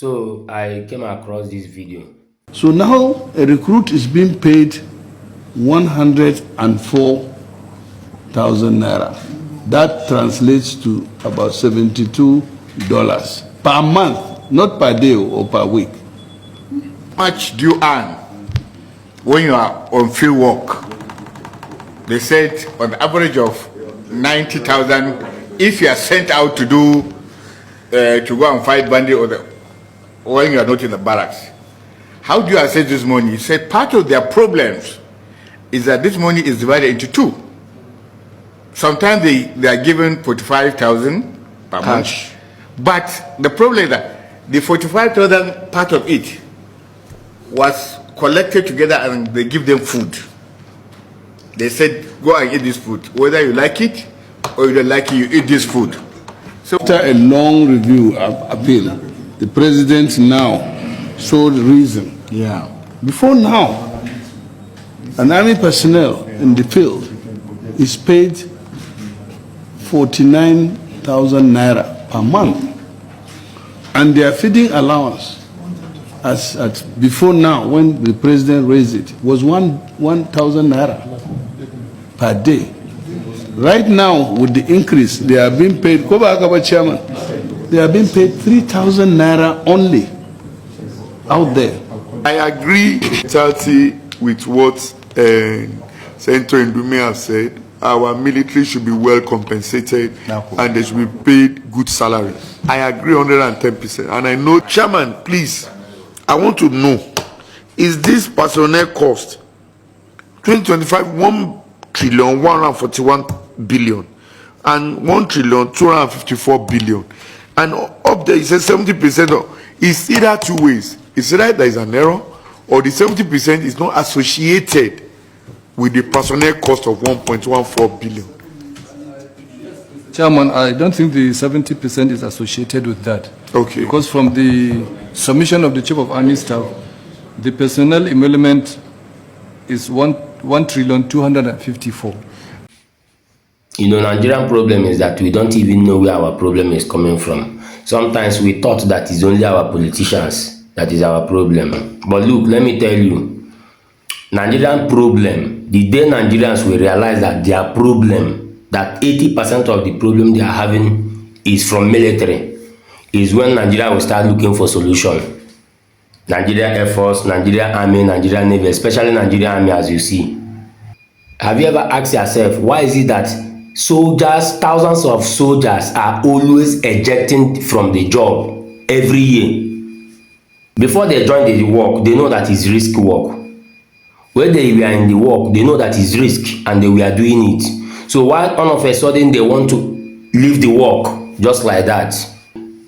So I came across this video. So now a recruit is being paid 104,000 naira. That translates to about $72 per month, not per day or per week. How much do you earn when you are on field work? They said on average of 90,000 if you are sent out to do to go and fight bandit or when you are not in the barracks. How do you assess this money? You said part of their problems is that this money is divided into two. Sometimes they are given 45,000 per month. But the problem is that the 45,000 part of it was collected together and they give them food. They said, go and eat this food. Whether you like it or you don't like it, you eat this food. So after a long review appeal, the president now showed reason. yeah. Before now, an army personnel in the field is paid 49,000 naira per month. And their feeding allowance, as at before now, when the president raised it, was 1,000 naira per day. Right now, with the increase, they are being paid, Koba Akaba chairman, they are being paid 3,000 naira only out there. I agree totally with what Senator Ndume has said. Our military should be well compensated and they should be paid good salary. I agree 110%. And I know, Chairman, please, I want to know, is this personnel cost 2025 1,141 billion and 1,254 billion? And up there, it says 70% of it's either two ways. It's either there is an error or the 70% is not associated with the personnel cost of 1.14 billion. Chairman, I don't think the 70% is associated with that. Okay. Because from the submission of the Chief of Army Staff, the personnel emolument is 1,254. You know, Nigerian problem is that we don't even know where our problem is coming from. Sometimes we thought that it's only our politicians that is our problem. But look, let me tell you, Nigerian problem, the day Nigerians will realize that their problem, that 80% of the problem they are having is from military, is when Nigeria will start looking for solution. Nigeria Air Force, Nigeria Army, Nigeria Navy, especially Nigeria Army, as you see. Have you ever asked yourself, why is it that soldiers, thousands of soldiers are always ejecting from the job every year? Before they join the work, they know that it's risk work. When they were in the work, they know that it's risk and they were doing it. So why all of a sudden they want to leave the work just like that?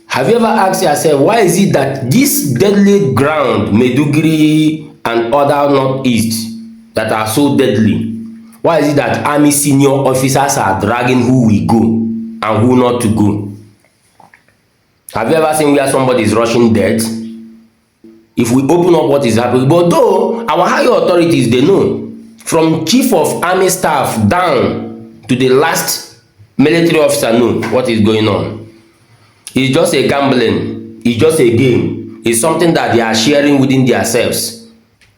Have you ever asked yourself, why is it that this deadly ground, Maiduguri and other northeast, that are so deadly, why is it that army senior officers are dragging who will go and who not to go? Have you ever seen where somebody is rushing death? If we open up what is happening, but though our higher authorities, they know, from chief of army staff down to the last military officer, know what is going on. It's just a gambling, it's just a game, it's something that they are sharing within themselves.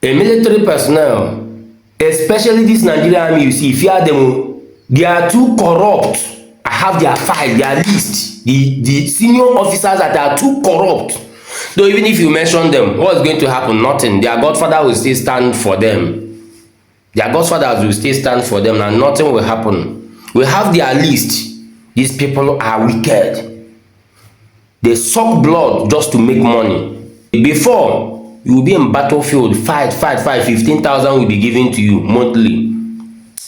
A military personnel, especially this Nigerian army, you see, fear them, they are too corrupt. I have their file, their list, the senior officers that are too corrupt. So even if you mention them, what is going to happen? Nothing. Their godfather will still stand for them. Their godfathers will still stand for them and nothing will happen. We have their list. These people are wicked. They suck blood just to make money. Before, you will be in battlefield, fight, 15,000 will be given to you monthly.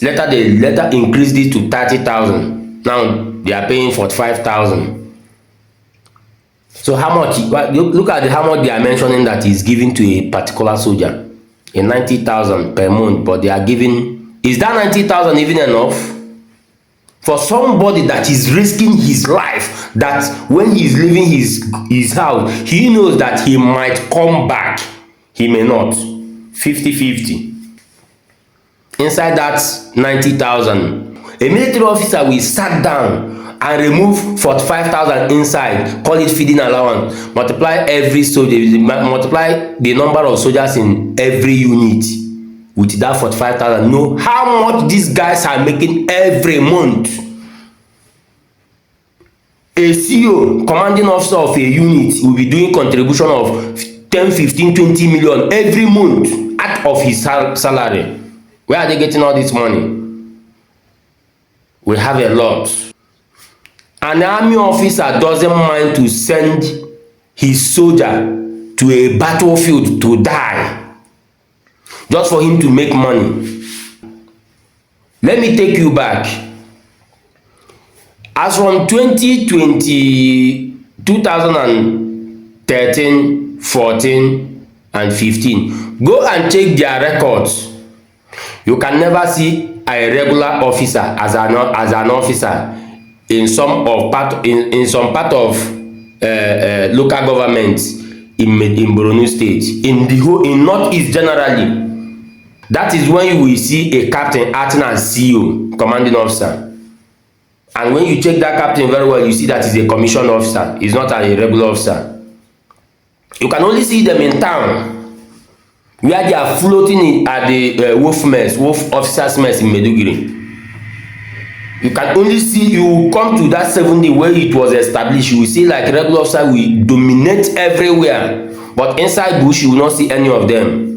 Later, they increased it to 30,000. Now, they are paying 45,000. So how much, look at how much they are mentioning that is given to a particular soldier. A 90,000 per month, but they are giving, is that 90,000 even enough? For somebody that is risking his life, that when he is leaving his house, he knows that he might come back, he may not. 50-50. Inside that 90,000, a military officer will sat down and remove 45,000 inside, call it feeding allowance, multiply every soldier, multiply the number of soldiers in every unit with that 45,000, know how much these guys are making every month. A CEO, commanding officer of a unit, will be doing contribution of 10, 15, 20 million every month out of his salary. Where are they getting all this money? We have a lot. An army officer doesn't mind to send his soldier to a battlefield to die just for him to make money. Let me take you back. As from 2013, 14, and 15, go and check their records. You can never see a regular officer as an officer in some part of local government in Borno State, in Northeast generally. That is when you will see a captain acting as CEO, commanding officer. And when you check that captain very well, you see that he's a commissioned officer. He's not a regular officer. You can only see them in town, where they are floating at the wolf officers mess in Maiduguri. You can only see, you come to that 70 where it was established, you will see like regular officer will dominate everywhere, but inside bush you will not see any of them.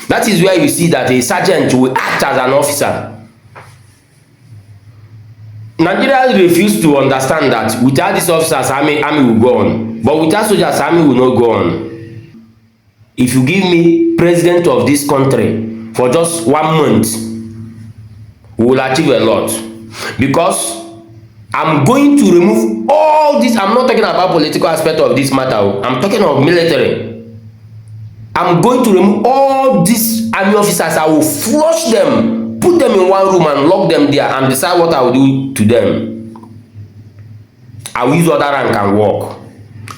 That is where you see that a sergeant will act as an officer. Nigerians refuse to understand that without these officers, army will go on, but without soldiers, army will not go on. If you give me president of this country for just 1 month, we will achieve a lot. Because I'm going to remove all this. I'm not talking about political aspect of this matter. I'm talking of military. I'm going to remove all these army officers. I will flush them, put them in one room and lock them there and decide what I will do to them. I will use other rank and work.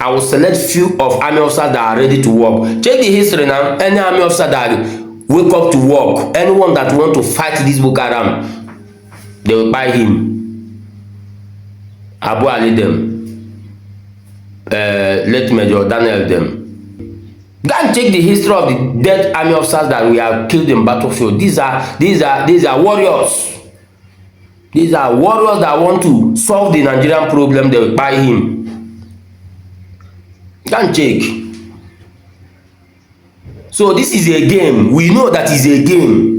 I will select few of army officers that are ready to work. Check the history now. Any army officer that wake up to work, anyone that want to fight this Boko Haram, they will buy him. Abu Ali them. Let Major Daniel them. Go and check the history of the dead army officers that we have killed in battlefield. These are warriors. These are warriors that want to solve the Nigerian problem. They will buy him. Go and check. So this is a game. We know that is a game.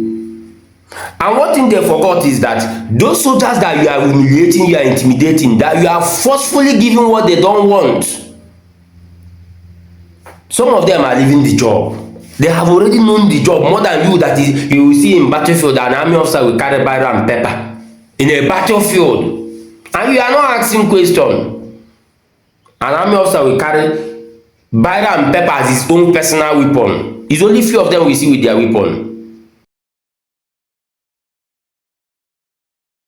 And one thing they forgot is that those soldiers that you are humiliating, you are intimidating, that you are forcefully giving what they don't want. Some of them are leaving the job. They have already known the job more than you. That is, you will see in battlefield an army officer will carry biro and paper in a battlefield, and you are not asking question. An army officer will carry biro and paper as his own personal weapon. It's only few of them we see with their weapon.